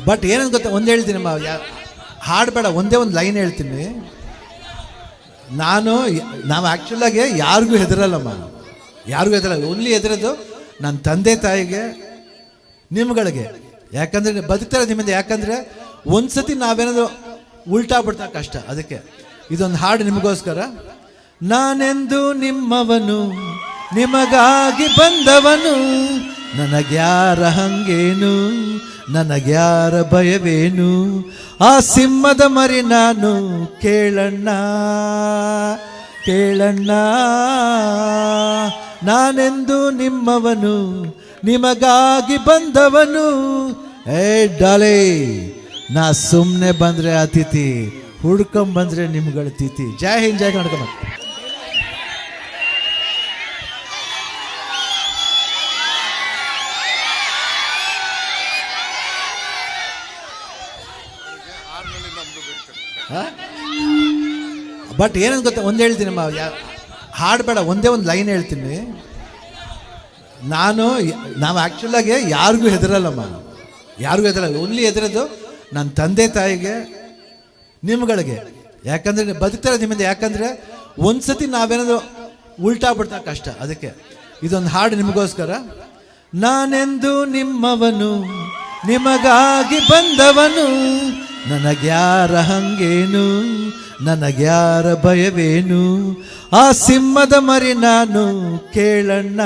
But ಏನಂತ ಗೊತ್ತಾ, ಒಂದು ಹೇಳ್ತೀನಿ ಹಾಡಬೇಡ, ಒಂದೇ ಒಂದು ಲೈನ್ ಹೇಳ್ತೀನಿ. ನಾವು ಆ್ಯಕ್ಚುಲಾಗಿ ಯಾರಿಗೂ ಹೆದರಲ್ಲಮ್ಮ, ಯಾರಿಗೂ ಹೆದರಲ್ಲ. ಓನ್ಲಿ ಹೆದರೋದು ನನ್ನ ತಂದೆ ತಾಯಿಗೆ, ನಿಮ್ಗಳಿಗೆ. ಯಾಕಂದರೆ ಬದುಕ್ತಾರೆ ನಿಮ್ಮಿಂದ. ಯಾಕಂದರೆ ಒಂದ್ಸತಿ ನಾವೇನಾದ್ರು ಉಲ್ಟಾ ಬಿಡ್ತಾ ಕಷ್ಟ. ಅದಕ್ಕೆ ಇದೊಂದು ಹಾಡು ನಿಮಗೋಸ್ಕರ. ನಾನೆಂದು ನಿಮ್ಮವನು, ನಿಮಗಾಗಿ ಬಂದವನು, ನನಗ್ಯಾರ ಹಂಗೇನು, ನನಗ್ಯಾರ ಭಯವೇನು, ಆ ಸಿಂಹದ ಮರಿ ನಾನು, ಕೇಳಣ್ಣ ಕೇಳಣ್ಣ. ನಾನೆಂದು ನಿಮ್ಮವನು, ನಿಮಗಾಗಿ ಬಂದವನು. ಏ ಡಾಲೆ, ನಾ ಸುಮ್ಮನೆ ಬಂದರೆ ಅತಿಥಿ, ಹುಡ್ಕೊಂಬಂದ್ರೆ ನಿಮ್ಗಳ ತಿಥಿ. ಜೈ ಹಿಂದ್, ಜೈ ಕರ್ನಾಟಕ. ಬಟ್ ಏನಂತ ಗೊತ್ತಾ, ಒಂದು ಹೇಳ್ತೀನಿ ಹಾಡಬೇಡ, ಒಂದೇ ಒಂದು ಲೈನ್ ಹೇಳ್ತೀನಿ. ನಾವು ಆ್ಯಕ್ಚುಲಾಗಿ ಯಾರಿಗೂ ಹೆದರಲ್ಲಮ್ಮ, ಯಾರಿಗೂ ಹೆದರಲ್ಲ. ಓನ್ಲಿ ಹೆದರೋದು ನನ್ನ ತಂದೆ ತಾಯಿಗೆ, ನಿಮ್ಗಳಿಗೆ. ಯಾಕಂದರೆ ಬದುಕ್ತಾರೆ ನಿಮ್ಮಿಂದ. ಯಾಕಂದರೆ ಒಂದ್ಸತಿ ನಾವೇನಾದ್ರು ಉಲ್ಟಾ ಬಿಡ್ತಾ ಕಷ್ಟ. ಅದಕ್ಕೆ ಇದೊಂದು ಹಾಡು ನಿಮಗೋಸ್ಕರ. ನಾನೆಂದು ನಿಮ್ಮವನು, ನಿಮಗಾಗಿ ಬಂದವನು, ನನಗ್ಯಾರ ಹಂಗೇನು, ನನಗ್ಯಾರ ಭಯವೇನು, ಆ ಸಿಂಹದ ಮರಿ ನಾನು, ಕೇಳಣ್ಣ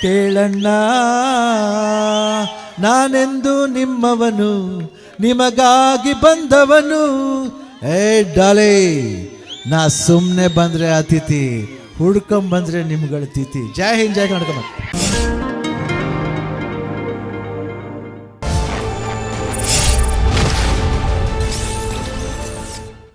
ಕೇಳಣ್ಣ. ನಾನೆಂದು ನಿಮ್ಮವನು, ನಿಮಗಾಗಿ ಬಂದವನು. ಏ ಡಾಲೆ, ನಾ ಸುಮ್ಮನೆ ಬಂದರೆ ಅತಿಥಿ, ಹುಡ್ಕೊಂಬಂದ್ರೆ ನಿಮ್ಗಳ ತಿಥಿ. ಜೈ ಹಿಂದ್, ಜೈ ಕರ್ನಾಟಕ.